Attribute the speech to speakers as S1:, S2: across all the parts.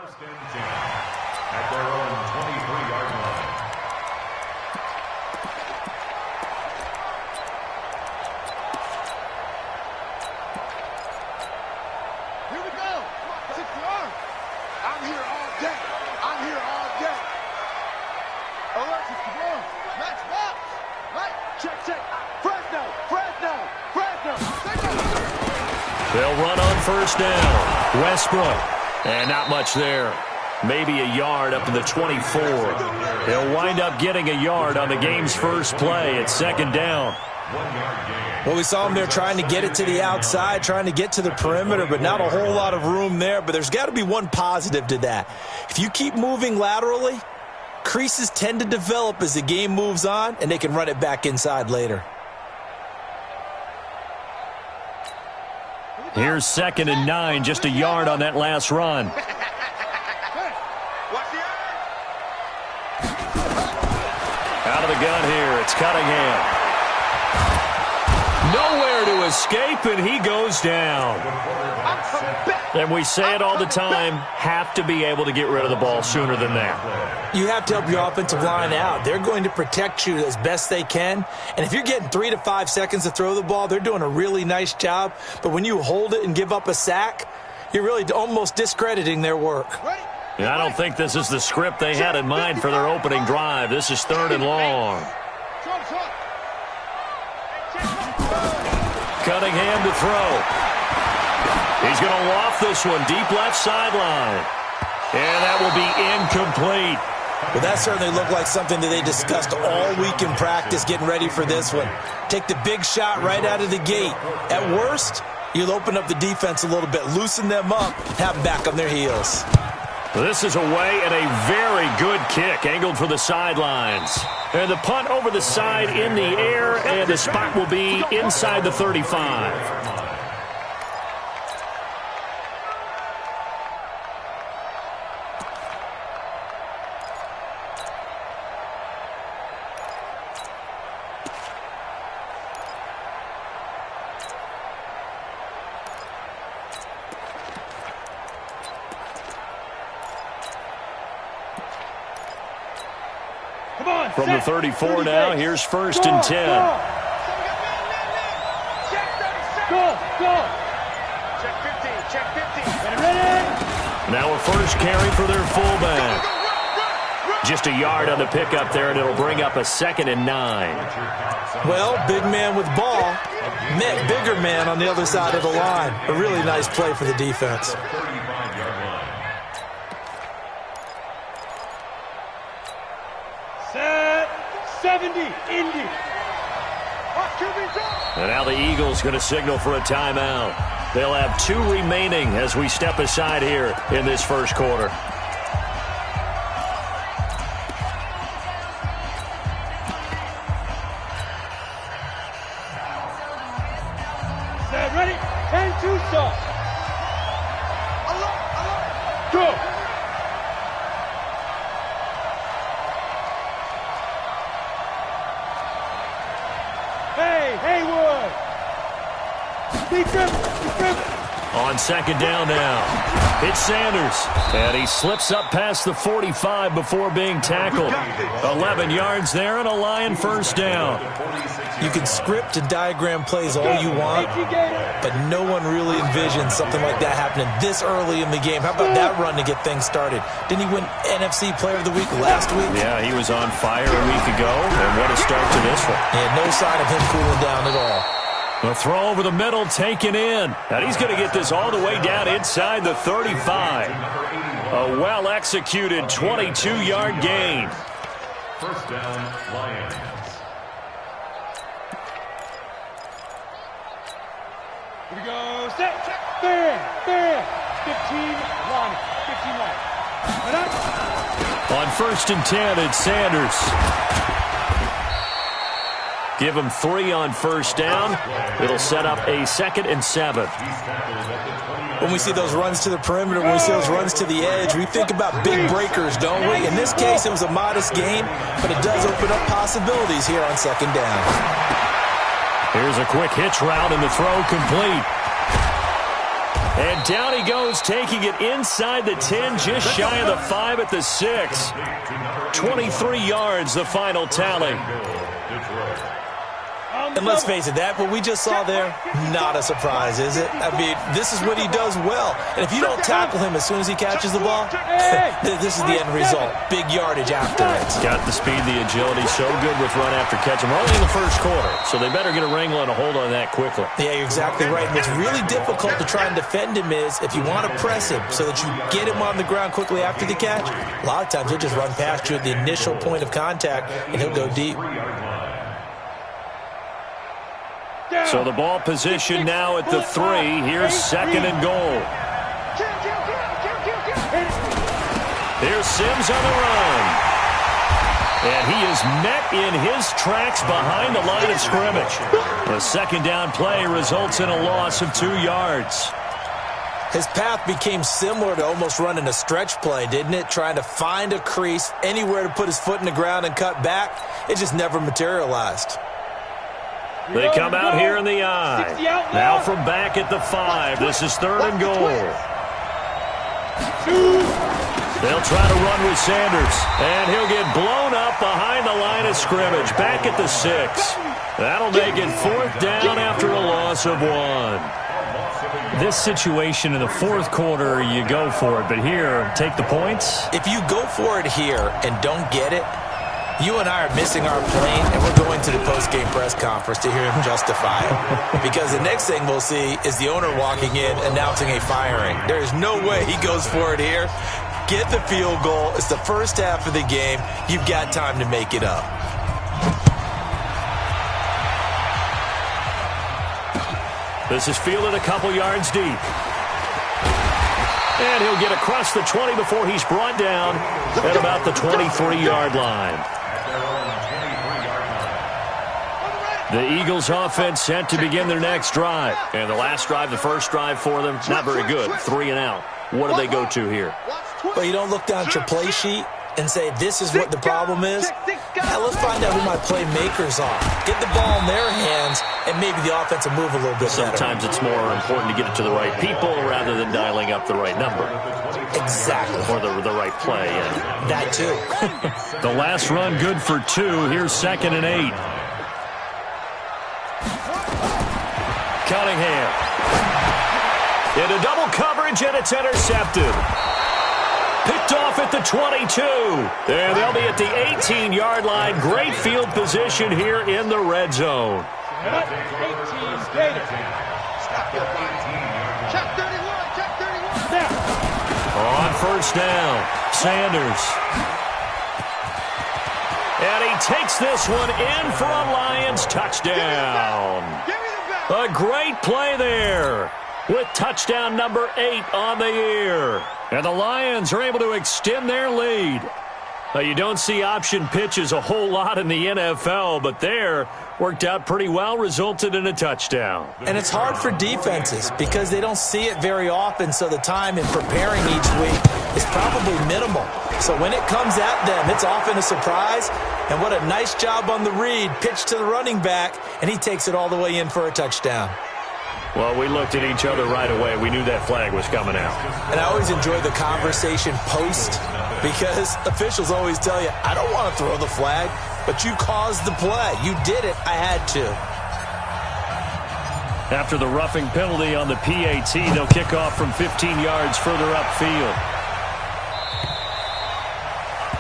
S1: First and 10 at their own 23-yard line.
S2: Here we go. 6 yards. I'm here all day. I'm here all day. Alert, 61. Match box. Right. Check, check. Fresno. Fresno. Fresno.
S3: They'll run on first down. Westbrook. And not much there. Maybe a yard up to the 24. They'll wind up getting a yard on the game's first play. It's second down.
S1: 1 yard gain.
S4: Well, we saw him there trying to get it to the outside, trying to get to the perimeter, but not a whole lot of room there. But there's got to be one positive to that. If you keep moving laterally, creases tend to develop as the game moves on, and they can run it back inside later.
S3: Here's second and 9, just a yard on that last run. Out of the gun here, it's Cunningham. Nowhere to escape, and he goes down. And we say it all the time, have to be able to get rid of the ball sooner than that.
S4: You have to help your offensive line out. They're going to protect you as best they can. And if you're getting 3 to 5 seconds to throw the ball, they're doing a really nice job. But when you hold it and give up a sack, you're really almost discrediting their work.
S3: And I don't think this is the script they had in mind for their opening drive. This is third and long. Cunningham to throw. He's going to loft this one deep left sideline. And that will be incomplete.
S4: Well, that certainly looked like something that they discussed all week in practice getting ready for this one. Take the big shot right out of the gate. At worst, you'll open up the defense a little bit, loosen them up, have them back on their heels.
S3: This is away and a very good kick, angled for the sidelines. And the punt over the side in the air, and the spot will be inside the 35. From the 34 now, here's first and 10. Now a first carry for their fullback. Just a yard on the pickup there, and it'll bring up a second and 9.
S4: Well, big man with ball met bigger man on the other side of the line. A really nice play for the defense.
S2: Set 70, Indy.
S3: And now the Eagles going to signal for a timeout. They'll have 2 remaining as we step aside here in this first quarter.
S2: Set, ready, and 2 stop. Go. Haywood!
S3: On second down now, it's Sanders. And he slips up past the 45 before being tackled. 11 yards there and a Lion first down.
S4: You can script and diagram plays all you want, but no one really envisions something like that happening this early in the game. How about that run to get things started? Didn't he win NFC Player of the Week last week?
S3: Yeah, he was on fire a week ago, and what a start to this one.
S4: Yeah, no sign of him cooling down at all.
S3: The throw over the middle taken in. And he's going to get this all the way down inside the 35. A well-executed 22-yard gain.
S1: First down, Lions.
S2: Here we go, set, fair, 15 line.
S3: On first and 10, it's Sanders. Give him 3 on first down. It'll set up a second and 7.
S4: When we see those runs to the perimeter, when we see those runs to the edge, we think about big breakers, don't we? In this case, it was a modest gain, but it does open up possibilities here on second down.
S3: Here's a quick hitch route, and the throw complete. And down he goes, taking it inside the 10, just shy of the 5 at the 6. 23 yards, the final tally.
S4: And let's face it, that what we just saw there, not a surprise, is it? I mean, this is what he does well. And if you don't tackle him as soon as he catches the ball, this is the end result. Big yardage after it.
S3: Got the speed, the agility, so good with run after catch. And we're only in the first quarter, so they better get a wrangle and a hold on that quickly.
S4: Yeah, you're exactly right. And what's really difficult to try and defend him is if you want to press him so that you get him on the ground quickly after the catch, a lot of times he'll just run past you at the initial point of contact, and he'll go deep.
S3: So the ball position now at the 3. Here's second and goal. Here's Sims on the run. And he is met in his tracks behind the line of scrimmage. The second down play results in a loss of 2 yards.
S4: His path became similar to almost running a stretch play, didn't it? Trying to find a crease, anywhere to put his foot in the ground and cut back. It just never materialized.
S3: They come out here in the I. Now from back at the 5. This is third and goal. They'll try to run with Sanders. And he'll get blown up behind the line of scrimmage. Back at the 6. That'll make it fourth down after a loss of 1.
S5: This situation in the fourth quarter, you go for it. But here, take the points.
S4: If you go for it here and don't get it, you and I are missing our plane, and we're going to the post-game press conference to hear him justify it. Because the next thing we'll see is the owner walking in announcing a firing. There is no way he goes for it here. Get the field goal. It's the first half of the game. You've got time to make it up.
S3: This is fielded a couple yards deep. And he'll get across the 20 before he's brought down at about the 23-yard line. The Eagles offense set to begin their next drive. And the last drive, the first drive for them, not very good. 3 and out. What do they go to here?
S4: Well, you don't look down at your play sheet and say, this is what the problem is. Now let's find out who my playmakers are. Get the ball in their hands, and maybe the offense will move a little bit better.
S3: Sometimes it's more important to get it to the right people rather than dialing up the right number.
S4: Exactly.
S3: Or the right play. Yeah.
S4: That too.
S3: The last run good for 2. Here's second and 8. Cunningham. Into double coverage, and it's intercepted. Picked off at the 22. And they'll be at the 18-yard line. Great field position here in the red zone. On first down, Sanders. And he takes this one in for a Lions touchdown. A great play there with touchdown number 8 on the year. And the Lions are able to extend their lead. You don't see option pitches a whole lot in the NFL, but there worked out pretty well, resulted in a touchdown.
S4: And it's hard for defenses because they don't see it very often, so the time in preparing each week is probably minimal. So when it comes at them, it's often a surprise. And what a nice job on the read. Pitch to the running back, and he takes it all the way in for a touchdown.
S3: Well, we looked at each other right away. We knew that flag was coming out.
S4: And I always enjoy the conversation post because officials always tell you, I don't want to throw the flag, but you caused the play. You did it. I had to.
S3: After the roughing penalty on the PAT, they'll kick off from 15 yards further upfield.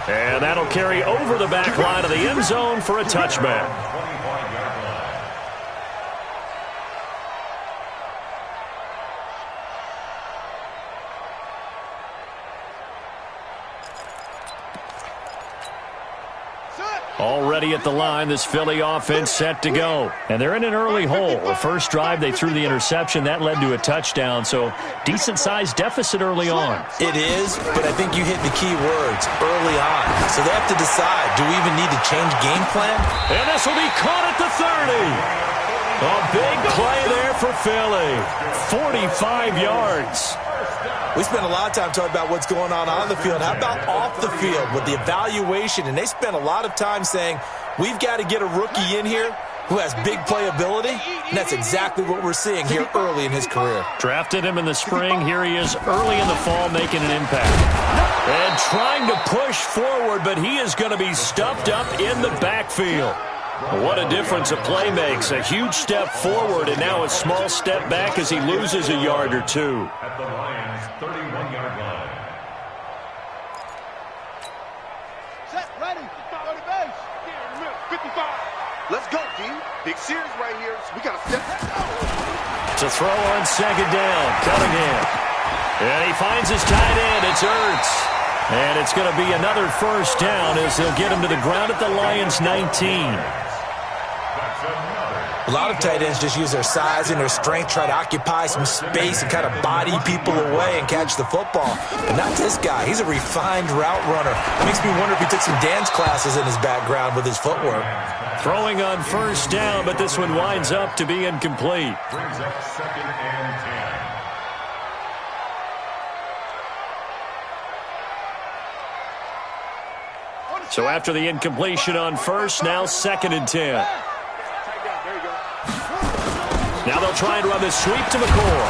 S3: And that'll carry over the back line of the end zone for a touchback. Already at the line, this Philly offense set to go. And they're in an early hole. The first drive, they threw the interception. That led to a touchdown, so decent-sized deficit early on.
S4: It is, but I think you hit the key words, early on. So they have to decide, do we even need to change game plan?
S3: And this will be caught at the 30. A big play there for Philly. 45 yards.
S4: We spent a lot of time talking about what's going on the field. How about off the field with the evaluation? And they spent a lot of time saying, we've got to get a rookie in here who has big playability, and that's exactly what we're seeing here early in his career.
S5: Drafted him in the spring. Here he is early in the fall making an impact. And trying to push forward, but he is going to be stuffed up in the backfield. What a difference a play makes. A huge step forward and now a small step back as he loses a yard or two.
S1: At the Lions' 31-yard line.
S2: Set, ready, 30 base. 55. Let's go, D. Big series right here. So we got to step.
S5: To throw on second down. Cunningham. And he finds his tight end. It's Ertz. And it's going to be another first down as they'll get him to the ground at the Lions' 19.
S4: A lot of tight ends just use their size and their strength, try to occupy some space and kind of body people away and catch the football. But not this guy. He's a refined route runner. It makes me wonder if he took some dance classes in his background with his footwork.
S5: Throwing on first down, but this one winds up to be incomplete.
S1: Brings up 2nd and 10.
S5: So after the incompletion on first, now 2nd and 10. Now they'll try and run the sweep to McCoy.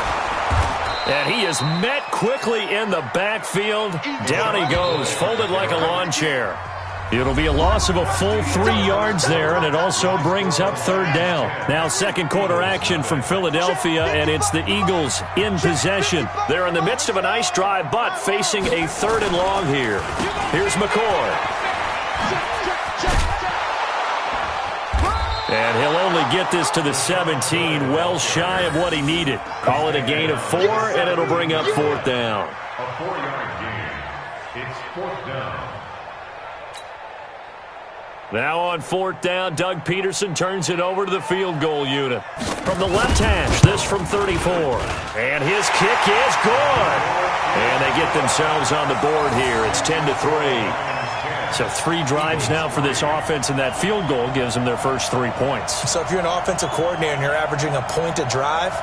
S5: And he is met quickly in the backfield. Down he goes, folded like a lawn chair. It'll be a loss of a full 3 yards there, and it also brings up 3rd down. Now second quarter action from Philadelphia, and it's the Eagles in possession. They're in the midst of a nice drive, but facing a 3rd and long here. Here's McCoy. And he'll only get this to the 17, well shy of what he needed. Call it a gain of 4, and it'll bring up 4th down.
S1: A 4-yard gain. It's 4th down.
S3: Now on 4th down, Doug Peterson turns it over to the field goal unit. From the left hash, this from 34. And his kick is good. And they get themselves on the board here. It's 10-3. So 3 drives now for this offense, and that field goal gives them their first 3 points.
S4: So if you're an offensive coordinator and you're averaging a point a drive,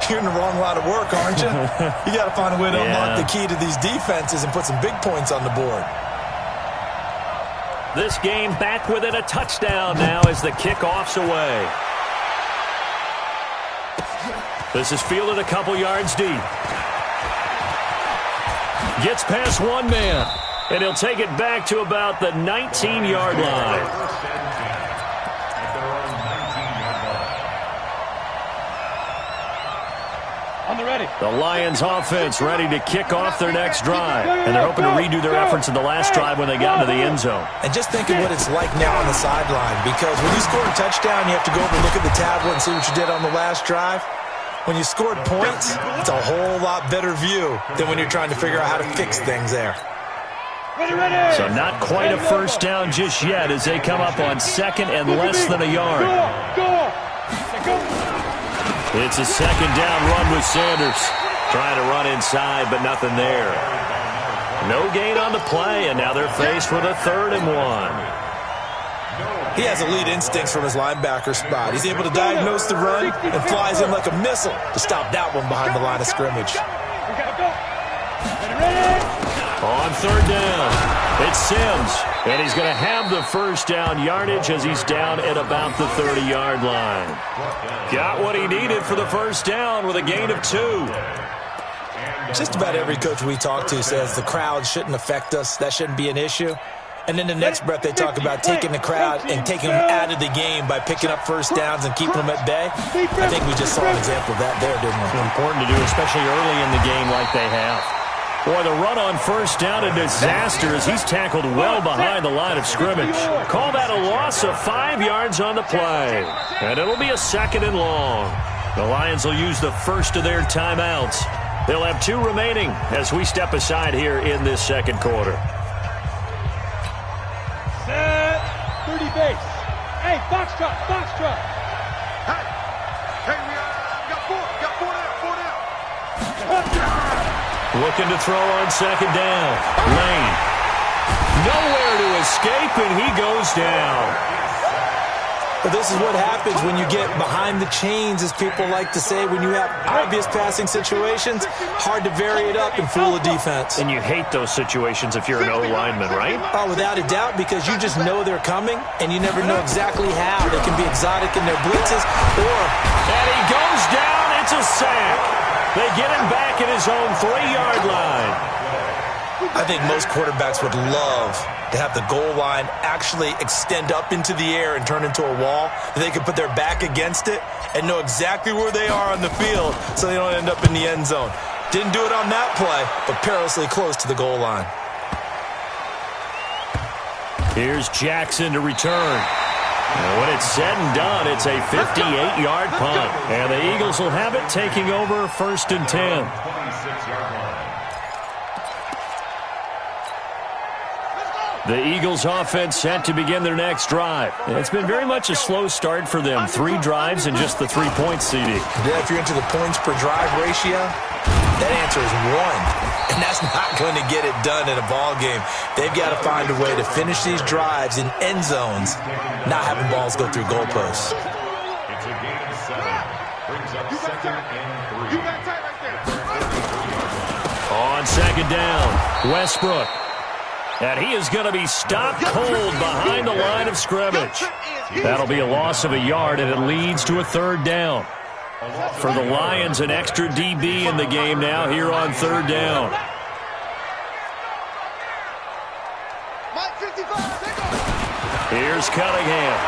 S4: you're in the wrong line of work, aren't you? You got to find a way to unlock the key to these defenses and put some big points on the board.
S3: This game back within a touchdown now as the kickoff's away. This is fielded a couple yards deep. Gets past one man. And he'll take it back to about the 19-yard line.
S2: On the ready.
S3: The Lions offense ready to kick off their next drive. And they're hoping to redo their efforts in the last drive when they got into the end zone.
S4: And just think of what it's like now on the sideline, because when you score a touchdown, you have to go over and look at the tablet and see what you did on the last drive. When you scored points, it's a whole lot better view than when you're trying to figure out how to fix things there.
S3: So not quite a first down just yet as they come up on 2nd and less than a yard. It's a 2nd down run with Sanders. Trying to run inside, but nothing there. No gain on the play, and now they're faced with a 3rd and 1.
S4: He has elite instincts from his linebacker spot. He's able to diagnose the run and flies in like a missile to stop that one behind the line of scrimmage.
S3: On 3rd down, it's Sims, and he's going to have the first down yardage as he's down at about the 30-yard line. Got what he needed for the first down with a gain of 2.
S4: Just about every coach we talk to says the crowd shouldn't affect us. That shouldn't be an issue. And then the next breath they talk about taking the crowd and taking them out of the game by picking up first downs and keeping them at bay. I think we just saw an example of that there, didn't we?
S3: It's important to do, especially early in the game like they have. Boy, the run on first down, a disaster as he's tackled well behind the line of scrimmage. Call that a loss of 5 yards on the play. And it'll be a 2nd and long. The Lions will use the first of their timeouts. They'll have 2 remaining as we step aside here in this 2nd quarter.
S2: Set. 30 base. Hey, box truck, box truck. Hey, we got 4 down.
S3: Looking to throw on 2nd down. Lane. Nowhere to escape, and he goes down.
S4: But this is what happens when you get behind the chains, as people like to say. When you have obvious passing situations, hard to vary it up and fool a defense.
S3: And you hate those situations if you're an O-lineman, right?
S4: Oh, without a doubt, because you just know they're coming, and you never know exactly how. They can be exotic in their blitzes,
S3: And he goes down. It's a sack. They get him back at his own 3-yard line.
S4: I think most quarterbacks would love to have the goal line actually extend up into the air and turn into a wall. They can put their back against it and know exactly where they are on the field so they don't end up in the end zone. Didn't do it on that play, but perilously close to the goal line.
S3: Here's Jackson to return. And when it's said and done, it's a 58-yard punt. And the Eagles will have it, taking over 1st and 10. The Eagles offense set to begin their next drive. It's been very much a slow start for them. 3 drives and just the 3-point CD.
S4: Yeah, if you're into the points per drive ratio, that answer is 1. And that's not going to get it done in a ball game. They've got to find a way to finish these drives in end zones, not having balls go through goalposts.
S1: It's a gain of 7. Brings up 2nd and 3.
S3: On 2nd down, Westbrook. And he is going to be stopped cold behind the line of scrimmage. That'll be a loss of a yard, and it leads to a 3rd down. For the Lions, an extra DB in the game now here on 3rd down. Here's Cunningham.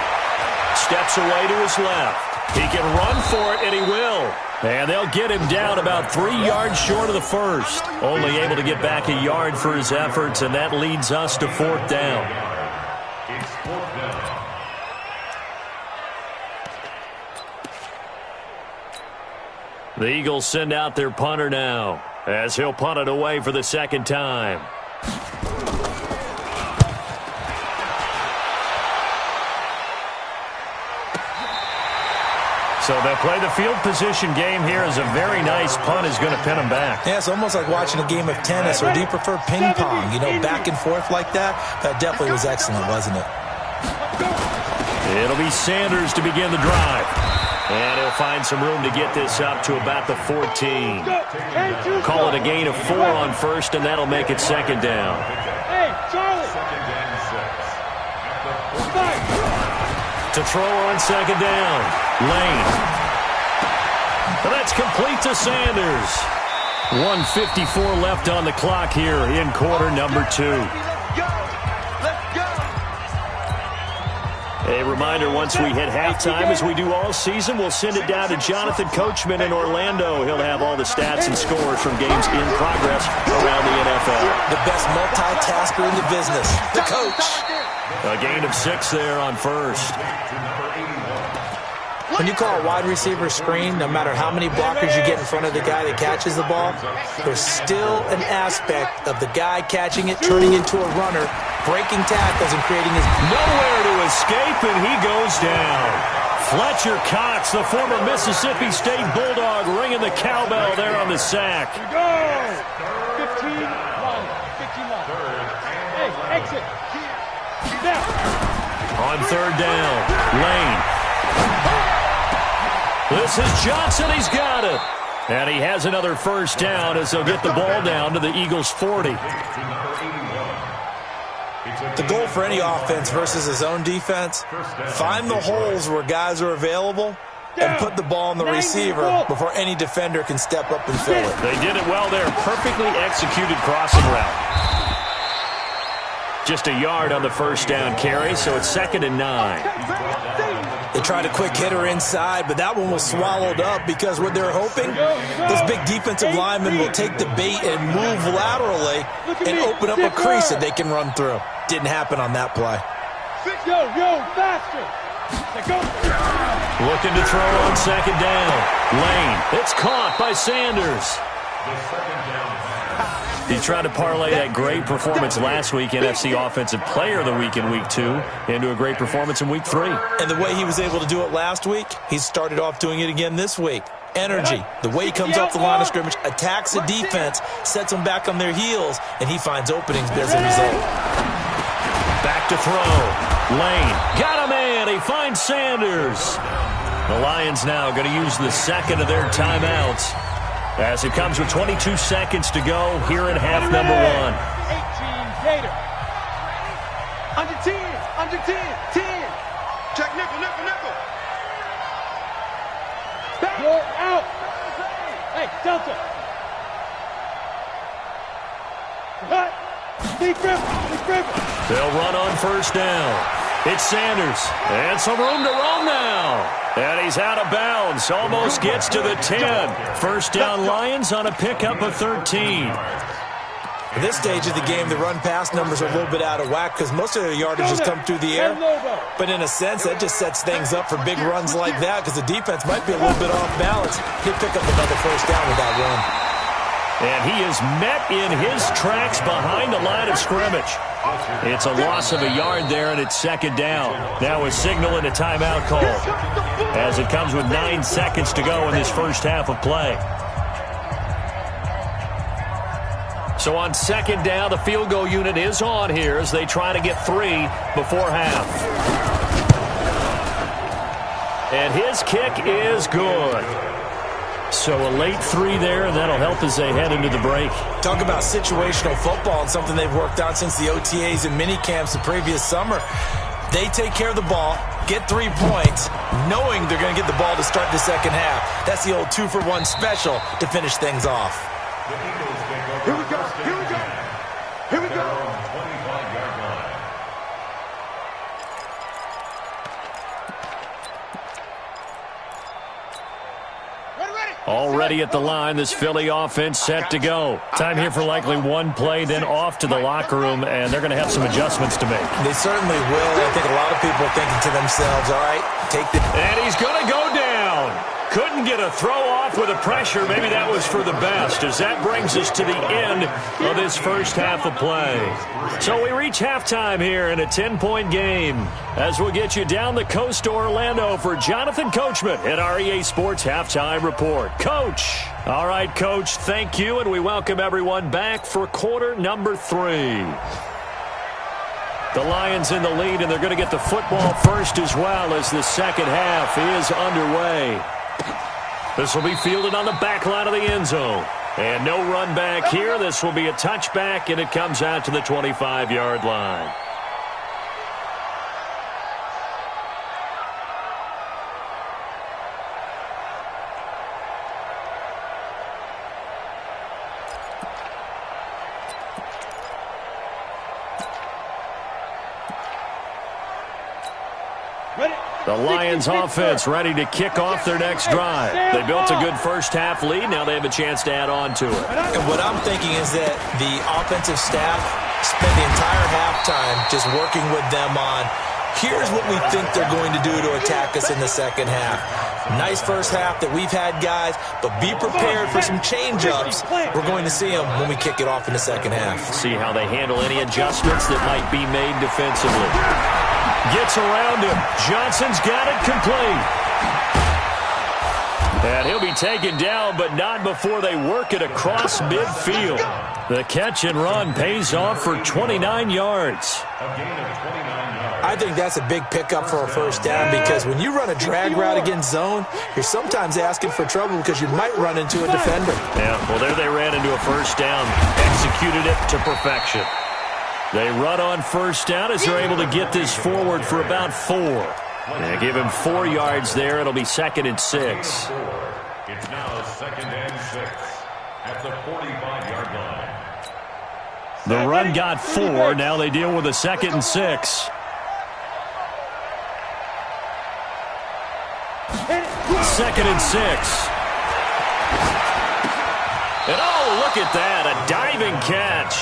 S3: Steps away to his left. He can run for it, and he will. And they'll get him down about 3 yards short of the first. Only able to get back a yard for his efforts, and that leads us to 4th down.
S1: It's 4th down.
S3: The Eagles send out their punter now, as he'll punt it away for the 2nd time. So they'll play the field position game here as a very nice punt is going to pin them back.
S4: Yeah, it's almost like watching a game of tennis, or do you prefer ping pong? You know, back and forth like that? That definitely was excellent, wasn't it?
S3: It'll be Sanders to begin the drive. And he'll find some room to get this up to about the 14. Call it a gain of 4 on 1st, and that'll make it 2nd down.
S2: Hey, Charlie!
S1: 2nd and 6.
S3: To throw on 2nd down, Lane. And that's complete to Sanders. 1:54 left on the clock here in quarter number 2. A reminder, once we hit halftime, as we do all season, we'll send it down to Jonathan Coachman in Orlando. He'll have all the stats and scores from games in progress around the NFL.
S4: The best multitasker in the business, the coach.
S3: A gain of 6 there on 1st.
S4: When you call a wide receiver screen, no matter how many blockers you get in front of the guy that catches the ball, there's still an aspect of the guy catching it, turning into a runner, breaking tackles, and creating his...
S3: Nowhere to escape, and he goes down. Fletcher Cox, the former Mississippi State Bulldog, ringing the cowbell there on the sack.
S2: Go! 15-1. 15-1. Hey, exit. Now.
S3: On 3rd down, Lane. This is Johnson. He's got it. And he has another 1st down as they'll get the ball down to the Eagles' 40.
S4: The goal for any offense versus his own defense, find the holes where guys are available and put the ball on the receiver before any defender can step up and fill it.
S3: They did it well there. Perfectly executed crossing route. Just a yard on the 1st down carry, so it's 2nd and 9.
S4: They tried a quick hitter inside, but that one was swallowed up because what they're hoping, this big defensive lineman will take the bait and move laterally and open up a crease that they can run through. Didn't happen on that play.
S2: Yo, faster.
S3: Looking to throw on 2nd down. Lane. It's caught by Sanders. He tried to parlay that great performance last week, NFC Offensive Player of the Week in Week 2, into a great performance in Week 3.
S4: And the way he was able to do it last week, he started off doing it again this week. Energy, the way he comes off the line of scrimmage, attacks the defense, sets them back on their heels, and he finds openings as a result.
S3: Back to throw. Lane got him in. and he finds Sanders. The Lions now going to use the second of their timeouts as it comes with 22 seconds to go here in half number 1.
S2: 18 Gator. Under 10. Under 10. 10. Check nickel, nickel, nickel. Back. You're out. Hey, Delta. Cut. Deep river.
S3: They'll run on first down. It's Sanders. And some room to roam now. And he's out of bounds. Almost gets to the 10. First down Lions on a pickup of 13.
S4: At this stage of the game, the run-pass numbers are a little bit out of whack because most of their yardage has come through the air. But in a sense, that just sets things up for big runs like that because the defense might be a little bit off balance. He'll pick up another first down with that run.
S3: And he is met in his tracks behind the line of scrimmage. It's a loss of a yard there, and it's second down. Now a signal and a timeout call as it comes with 9 seconds to go in this first half of play. So on second down, the field goal unit is on here as they try to get 3 before half. And his kick is good. So a late 3 there, and that'll help as they head into the break.
S4: Talk about situational football and something they've worked on since the OTAs and mini camps the previous summer. They take care of the ball, get 3 points, knowing they're going to get the ball to start the second half. That's the old 2-for-1 special to finish things off.
S2: Here we go. Here we go. Here we go.
S3: Already at the line, this Philly offense set to go. Time here for likely one play, then off to the locker room, and they're going to have some adjustments to make.
S4: They certainly will. I think a lot of people are thinking to themselves, all right, take the...
S3: And he's going to go down. Couldn't get a throw off with the pressure. Maybe that was for the best, as that brings us to the end of this first half of play. So we reach halftime here in a 10-point game, as we'll get you down the coast to Orlando for Jonathan Coachman at our EA Sports Halftime Report. Coach. All right, Coach, thank you, and we welcome everyone back for quarter number 3. The Lions in the lead, and they're going to get the football first as well as the second half is underway. This will be fielded on the back line of the end zone. And no run back here. This will be a touchback, and it comes out to the 25-yard line. The Lions offense ready to kick off their next drive. They built a good first half lead. Now they have a chance to add on to it.
S4: And what I'm thinking is that the offensive staff spent the entire halftime just working with them on, here's what we think they're going to do to attack us in the second half. Nice first half that we've had, guys, but be prepared for some change-ups. We're going to see them when we kick it off in the second half.
S3: See how they handle any adjustments that might be made defensively. Gets around him. Johnson's got it complete. And he'll be taken down, but not before they work it across midfield. The catch and run pays off for 29 yards.
S4: I think that's a big pickup for a first down because when you run a drag route against zone, you're sometimes asking for trouble because you might run into a defender.
S3: Yeah, well, there they ran into a first down. Executed it to perfection. They run on first down as they're able to get this forward for about 4. They give him 4 yards there. It'll be 2nd and 6.
S1: It's now 2nd and 6 at the 45-yard line.
S3: The run got 4. Now they deal with a 2nd and 6. Second and 6. And oh, look at that, a diving catch.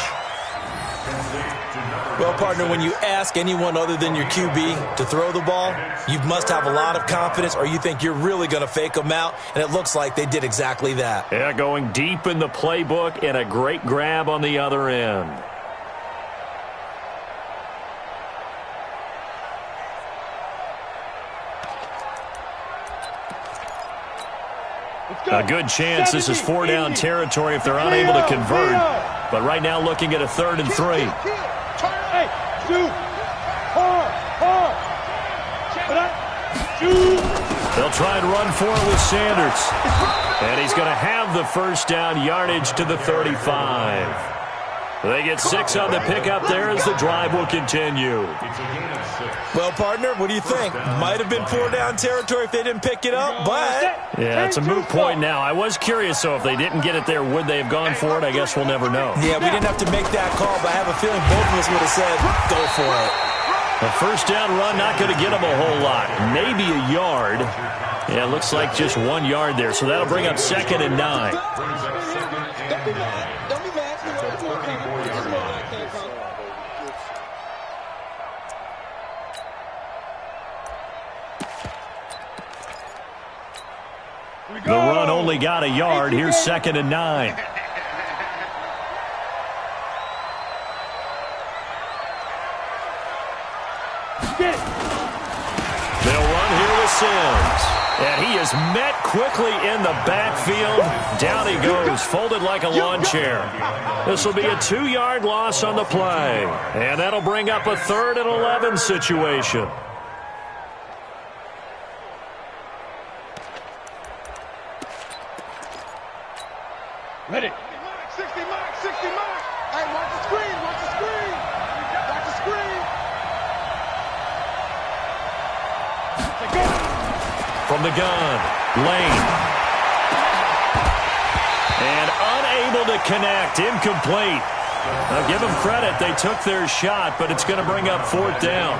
S4: Well, partner, when you ask anyone other than your QB to throw the ball, you must have a lot of confidence or you think you're really going to fake them out, and it looks like they did exactly that.
S3: Yeah, going deep in the playbook and a great grab on the other end. A good chance this is 4-down territory if they're unable to convert. But right now looking at a 3rd and 3.
S2: Hey, shoot. Hard.
S5: They'll try and run for it with Sanders. And he's going to have the first down, yardage to the 35. They get 6 on the pickup there as the drive will continue.
S4: Well, partner, what do you think? Might have been 4-down territory if they didn't pick it up, but...
S5: Yeah, it's a moot point now. I was curious, though, if they didn't get it there, would they have gone for it? I guess we'll never know.
S4: Yeah, we didn't have to make that call, but I have a feeling both of us would have said, go for it.
S5: A first down run, not going to get them a whole lot. Maybe a yard. Yeah, it looks like just 1 yard there, so that'll bring up 2nd and 9.
S2: Don't be mad. Don't be mad.
S5: The run only got a yard. Here's 2nd and 9. They'll run here with Sims. And he is met quickly in the backfield. Down he goes, folded like a lawn chair. This will be a 2-yard loss on the play. And that'll bring up a 3rd and 11 situation.
S2: Ready. 60 mark, 60 mark. Hey, watch the screen, watch the screen. Watch the screen.
S5: From the gun, Lane. And unable to connect, incomplete. Now give them credit, they took their shot, but it's going to bring up 4th down.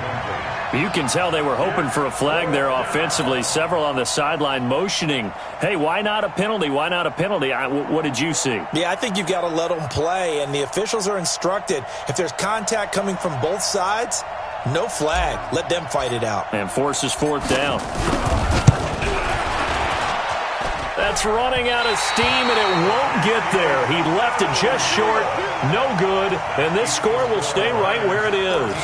S5: You can tell they were hoping for a flag there offensively. Several on the sideline motioning, hey, why not a penalty? Why not a penalty? What did you see?
S4: Yeah, I think you've got to let them play, and the officials are instructed. If there's contact coming from both sides, no flag. Let them fight it out.
S5: And forces 4th down. That's running out of steam, and it won't get there. He left it just short, no good, and this score will stay right where it is.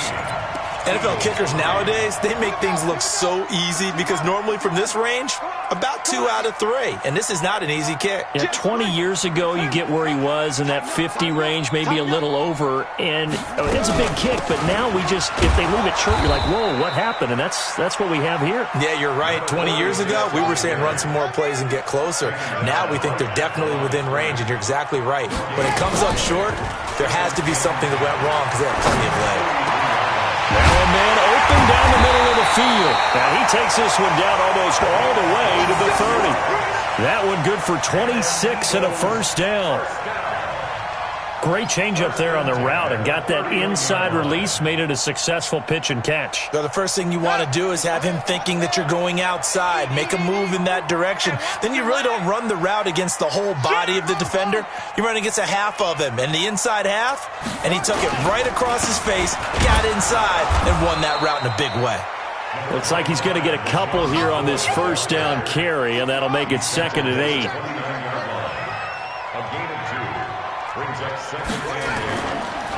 S4: NFL kickers nowadays, they make things look so easy because normally from this range, about 2 out of 3. And this is not an easy kick.
S5: Yeah, 20 years ago, you get where he was in that 50 range, maybe a little over. And it's a big kick, but now we just, if they leave it short, you're like, whoa, what happened? And that's what we have here.
S4: Yeah, you're right. 20 years ago, we were saying run some more plays and get closer. Now we think they're definitely within range, and you're exactly right. When it comes up short, there has to be something that went wrong because they have plenty of leg.
S5: Now a man open down the middle of the field. Now he takes this one down almost all the way to the 30. That one good for 26 and a first down. Great change up there on the route and got that inside release, made it a successful pitch and catch.
S4: So the first thing you want to do is have him thinking that you're going outside, make a move in that direction. Then you really don't run the route against the whole body of the defender. You run against a half of him, and the inside half, and he took it right across his face, got inside, and won that route in a big way.
S5: Looks like he's going to get a couple here on this first down carry, and that'll make it 2nd and 8.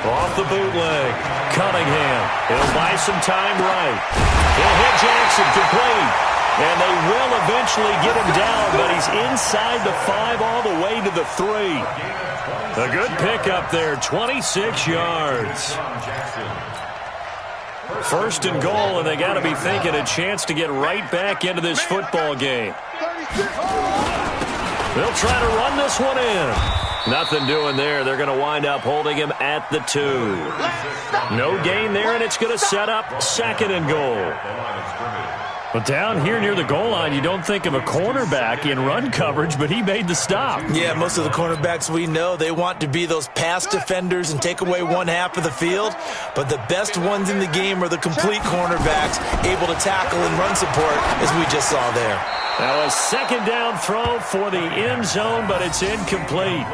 S5: Off the bootleg, Cunningham. He'll buy some time right. He'll hit Jackson complete. And they will eventually get him down, but he's inside the 5 all the way to the 3. A good pickup there, 26 yards. First and goal, and they got to be thinking a chance to get right back into this football game. They'll try to run this one in. Nothing doing there. They're going to wind up holding him at the 2. No gain there, and it's going to set up 2nd and goal. But down here near the goal line, you don't think of a cornerback in run coverage, but he made the stop.
S4: Yeah, most of the cornerbacks we know, they want to be those pass defenders and take away one half of the field. But the best ones in the game are the complete cornerbacks, able to tackle and run support, as we just saw there.
S5: Now a 2nd down throw for the end zone, but it's incomplete.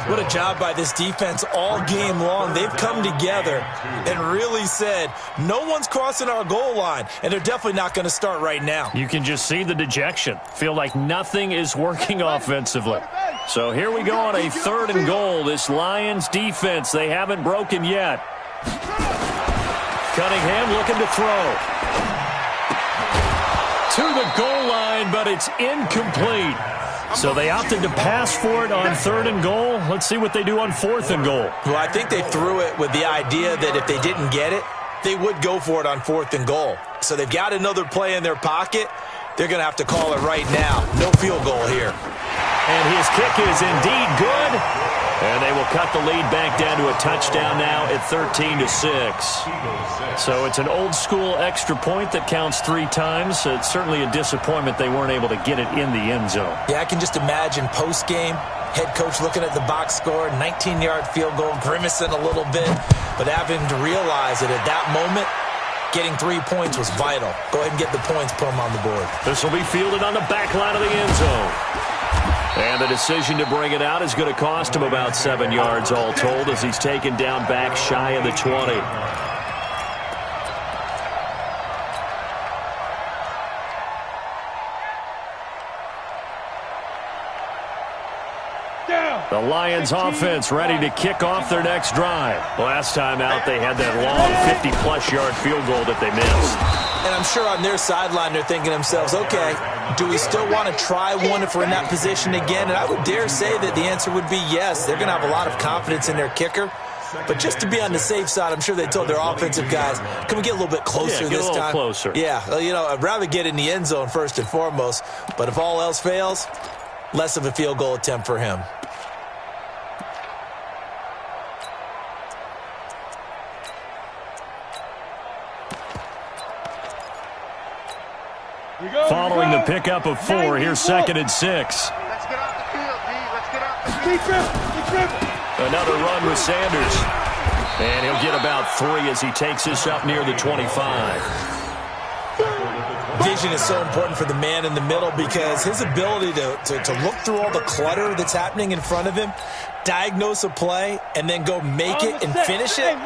S4: What a job by this defense all game long. They've come together and really said, no one's crossing our goal line, and they're definitely not going to start right now.
S5: You can just see the dejection. Feel like nothing is working offensively. So here we go on a 3rd and goal. This Lions defense, they haven't broken yet. Cunningham looking to throw. To the goal line, but it's incomplete. So they opted to pass for it on 3rd and goal. Let's see what they do on 4th and goal.
S4: Well, I think they threw it with the idea that if they didn't get it, they would go for it on 4th and goal. So they've got another play in their pocket. They're going to have to call it right now. No field goal here.
S3: And his kick is indeed good. And they will cut the lead back down to a touchdown now at 13-6. So it's an old-school extra point that counts 3 times. So it's certainly a disappointment they weren't able to get it in the end zone.
S4: Yeah, I can just imagine post-game, head coach looking at the box score, 19-yard field goal, grimacing a little bit, but having to realize that at that moment, getting 3 points was vital. Go ahead and get the points, put them on the board.
S3: This will be fielded on the back line of the end zone. And the decision to bring it out is going to cost him about 7 yards all told as he's taken down back shy of the 20. The Lions offense ready to kick off their next drive. Last time out, they had that long 50-plus yard field goal that they missed.
S4: And I'm sure on their sideline they're thinking to themselves, okay, do we still want to try one if we're in that position again? And I would dare say that the answer would be yes. They're going to have a lot of confidence in their kicker. But just to be on the safe side, I'm sure they told their offensive guys, can we get a little bit closer this time?
S3: Get a little closer.
S4: Yeah, you know, I'd rather get in the end zone first and foremost. But if all else fails, less of a field goal attempt for him.
S3: Following the pickup of 4, here's 2nd and 6.
S2: Let's get off the field, D. Let's get off the field.
S3: Another run with Sanders. And he'll get about 3 as he takes this up near the 25.
S4: Vision is so important for the man in the middle because his ability to look through all the clutter that's happening in front of him, diagnose a play, and then go make it and finish it,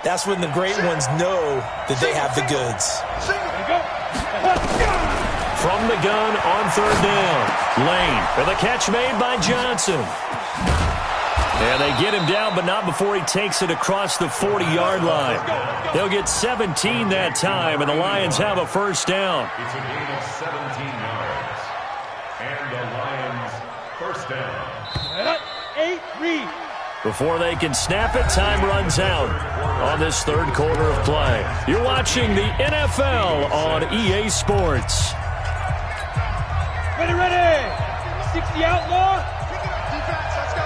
S4: that's when the great ones know that they have the goods.
S3: From the gun on 3rd down. Lane for the catch made by Johnson. And they get him down, but not before he takes it across the 40-yard line. They'll get 17 that time, and the Lions have a first down.
S1: It's a gain of 17 yards. And the Lions first down.
S2: 8 read.
S3: Before they can snap it, time runs out on this 3rd quarter of play. You're watching the NFL on EA Sports.
S2: Ready. 60 outlaw. Defense, let's go.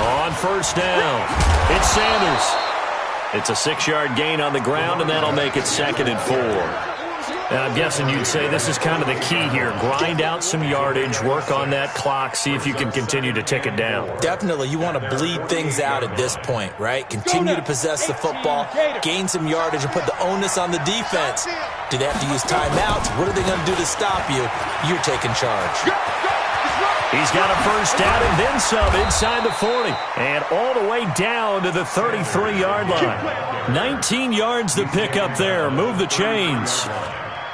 S3: On first down, it's Sanders. It's a 6-yard gain on the ground, and that'll make it 2nd and 4. Now, I'm guessing you'd say this is kind of the key here. Grind out some yardage, work on that clock, see if you can continue to tick it down.
S4: Definitely, you want to bleed things out at this point, right? Continue to possess the football, gain some yardage, and put the onus on the defense. Do they have to use timeouts? What are they going to do to stop you? You're taking charge.
S3: He's got a first down and then some inside the 40. And all the way down to the 33-yard line. 19 yards to pick up there. Move the chains.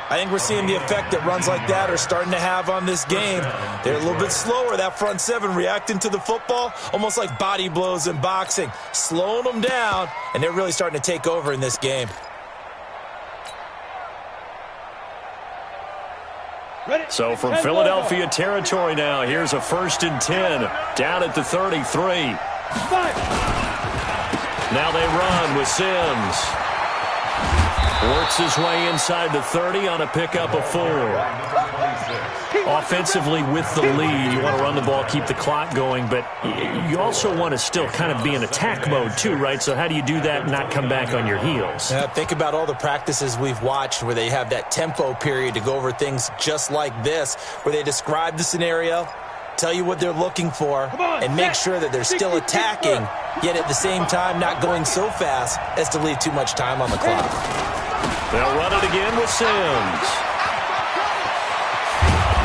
S4: I think we're seeing the effect that runs like that are starting to have on this game. They're a little bit slower, that front 7, reacting to the football, almost like body blows in boxing, slowing them down, and they're really starting to take over in this game.
S3: So from Philadelphia territory now, here's a 1st and 10, down at the 33. Now they run with Sims. Works his way inside the 30 on a pickup of 4. Offensively with the lead, you want to run the ball, keep the clock going, but you also want to still kind of be in attack mode too, right? So how do you do that and not come back on your heels?
S4: Think about all the practices we've watched where they have that tempo period to go over things just like this, where they describe the scenario, tell you what they're looking for, and make sure that they're still attacking, yet at the same time not going so fast as to leave too much time on the clock.
S3: They'll run it again with Sims.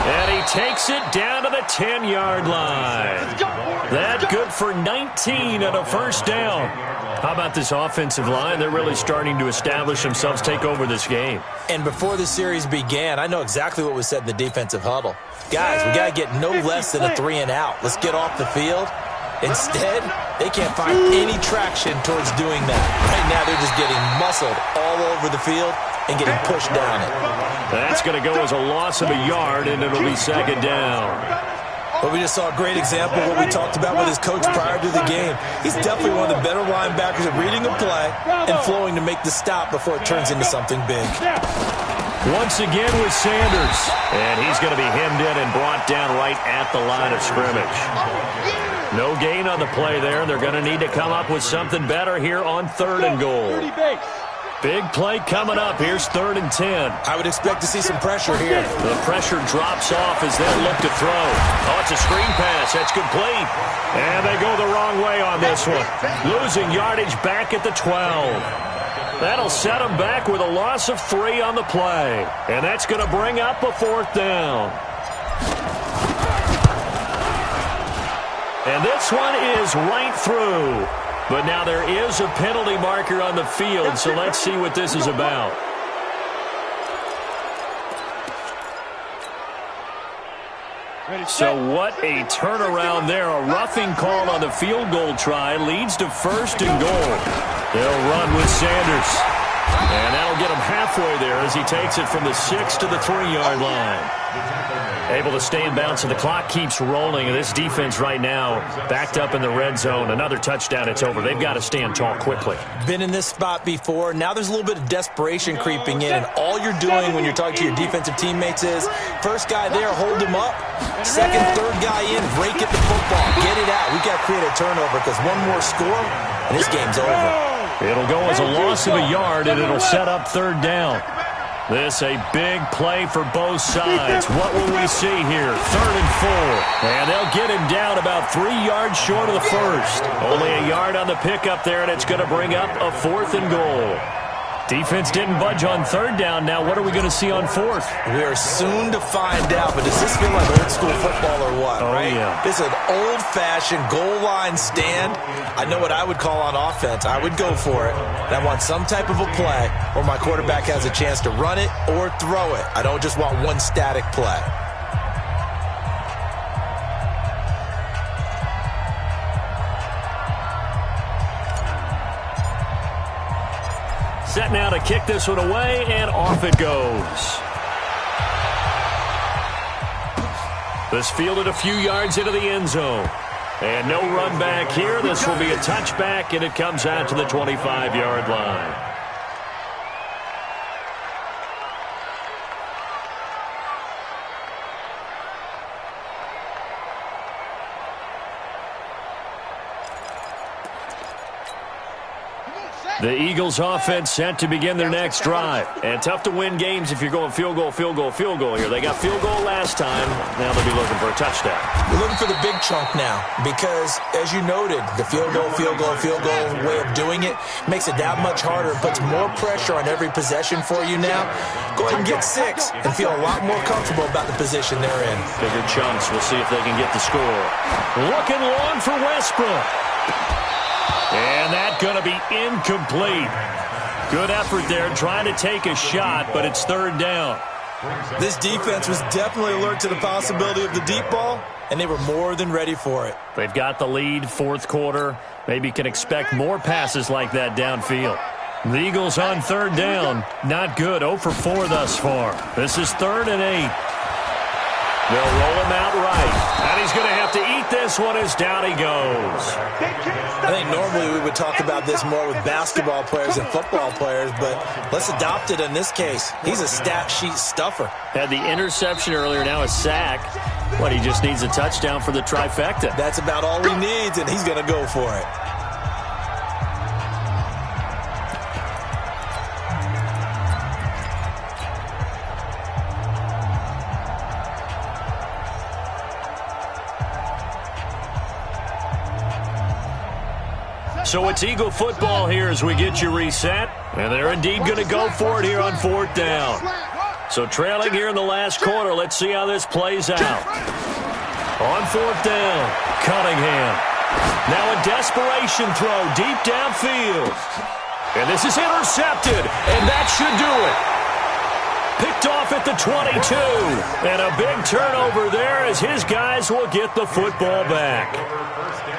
S3: And he takes it down to the 10-yard line. That good for 19 and a first down. How about this offensive line? They're really starting to establish themselves, take over this game.
S4: And before the series began, I know exactly what was said in the defensive huddle. Guys, we got to get no less than a 3 and out. Let's get off the field. Instead, they can't find any traction towards doing that. Right now, they're just getting muscled all over the field and getting pushed down it.
S3: That's going to go as a loss of a yard, and it'll be 2nd down.
S4: Well, we just saw a great example of what we talked about with his coach prior to the game. He's definitely one of the better linebackers at reading the play and flowing to make the stop before it turns into something big.
S5: Once again with Sanders. And he's going to be hemmed in and brought down right at the line of scrimmage. No gain on the play there. They're going to need to come up with something better here on 3rd and goal. Big play coming up. Here's 3rd and 10.
S4: I would expect to see some pressure here.
S5: The pressure drops off as they look to throw. Oh, it's a screen pass. That's complete. And they go the wrong way on this one. Losing yardage back at the 12. That'll set them back with a loss of 3 on the play. And that's going to bring up a 4th down. And this one is right through. But now there is a penalty marker on the field, so let's see what this is about. So what a turnaround there. A roughing call on the field goal try leads to 1st and goal. They'll run with Sanders. And that'll get him halfway there as he takes it from the 6 to the 3-yard line. Able to stay in bounds, and the clock keeps rolling. This defense right now backed up in the red zone. Another touchdown, it's over. They've got to stand tall quickly.
S4: Been in this spot before. Now there's a little bit of desperation creeping in, and all you're doing when you're talking to your defensive teammates is first guy there, hold him up. Second, third guy in, break at the football. Get it out. We've got to create a turnover because one more score, and this game's over.
S5: It'll go as a loss of a yard, and it'll set up 3rd down. This a big play for both sides. What will we see here? 3rd and 4. And they'll get him down about 3 yards short of the 1st. Only a yard on the pickup there, and it's going to bring up a 4th and goal. Defense didn't budge on 3rd down. Now what are we going to see on 4th?
S4: We are soon to find out, but does this feel like old school football or what, right?
S5: Yeah.
S4: This is an old-fashioned goal line stand. I know what I would call on offense. I would go for it. And I want some type of a play where my quarterback has a chance to run it or throw it. I don't just want one static play.
S5: Set now to kick this one away, and off it goes. This fielded a few yards into the end zone. And no run back here. This will be a touchback, and it comes out to the 25-yard line. The Eagles offense set to begin their next drive. And tough to win games if you're going field goal, field goal, field goal here. They got field goal last time. Now they'll be looking for a touchdown.
S4: We're looking for the big chunk now because, as you noted, the field goal way of doing it makes it that much harder. It puts more pressure on every possession for you now. Go ahead and get 6 and feel a lot more comfortable about the position they're in.
S5: Bigger chunks. We'll see if they can get the score. Looking long for Westbrook. And that's going to be incomplete. Good effort there trying to take a shot, but it's 3rd down.
S4: This defense was definitely alert to the possibility of the deep ball, and they were more than ready for it.
S5: They've got the lead, 4th quarter. Maybe can expect more passes like that downfield. The Eagles on 3rd down. Not good. 0 for 4 thus far. This is 3rd and 8. They'll roll him out right. And he's going to have to eat this one as down he goes.
S4: I think normally we would talk about this more with basketball players and football players, but let's adopt it in this case. He's a stat sheet stuffer.
S5: Had the interception earlier, now a sack. But he just needs a touchdown for the trifecta.
S4: That's about all he needs, and he's going to go for it.
S5: So it's Eagle football here as we get you reset. And they're indeed going to go for it here on 4th down. So trailing here in the last quarter. Let's see how this plays out. On 4th down, Cunningham. Now a desperation throw deep downfield. And this is intercepted. And that should do it.
S3: Picked off at the 22. And a big turnover there as his guys will get the football back.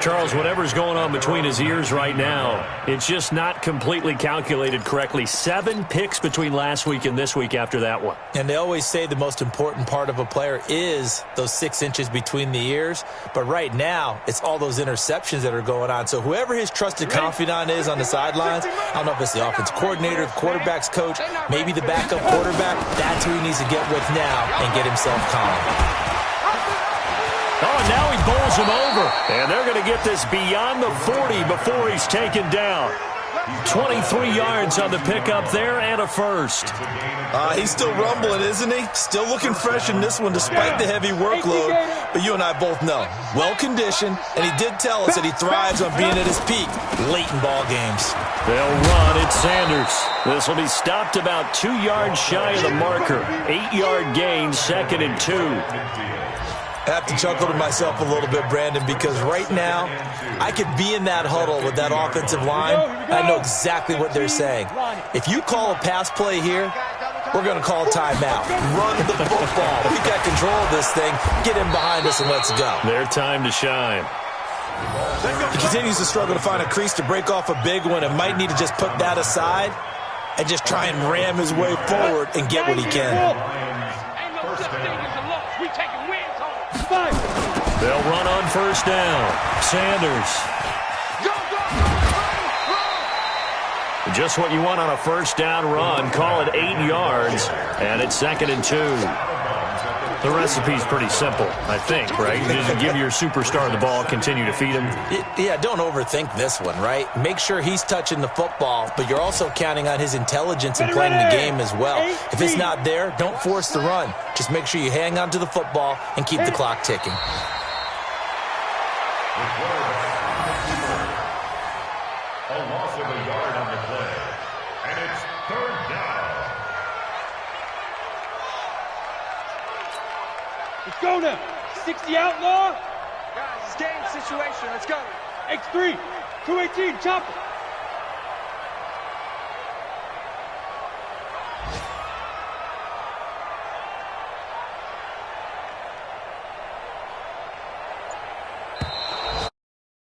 S3: Charles, whatever's going on between his ears right now, it's just not completely calculated correctly. 7 picks between last week and this week after that one.
S4: And they always say the most important part of a player is those 6 inches between the ears. But right now, it's all those interceptions that are going on. So whoever his trusted confidant is on the sidelines, I don't know if it's the offense coordinator, the quarterback's coach, maybe the backup quarterback, that's who he needs to get with now and get himself calm.
S3: Oh, now he bowls him over. And they're going to get this beyond the 40 before he's taken down. 23 yards on the pickup there and a first.
S4: He's still rumbling, isn't he? Still looking fresh in this one despite the heavy workload. But you and I both know, well-conditioned, and he did tell us that he thrives on being at his peak late in ball games.
S3: They'll run it, Sanders. This will be stopped about 2 yards shy of the marker. 8-yard gain, 2nd and 2.
S4: I have to chuckle to myself a little bit, Brandon, because right now I could be in that huddle with that offensive line. I know exactly what they're saying. If you call a pass play here, we're going to call a timeout. Run the football. We got control of this thing. Get him behind us and let's go.
S3: Their time to shine.
S4: He continues to struggle to find a crease to break off a big one and might need to just put that aside and just try and ram his way forward and get what he can.
S3: They'll run on first down. Sanders. Just what you want on a first down run. Call it 8 yards, and it's 2nd and 2. The recipe's pretty simple, I think, right? You just give your superstar the ball, continue to feed him.
S4: Yeah, don't overthink this one, right? Make sure he's touching the football, but you're also counting on his intelligence in playing the game as well. If it's not there, don't force the run. Just make sure you hang on to the football and keep the clock ticking.
S1: A loss of a yard on the play. And it's 3rd down.
S6: Let's go now. 60 outlaw.
S2: Guys, it's game situation. Let's go.
S6: X3. 218. Chopper.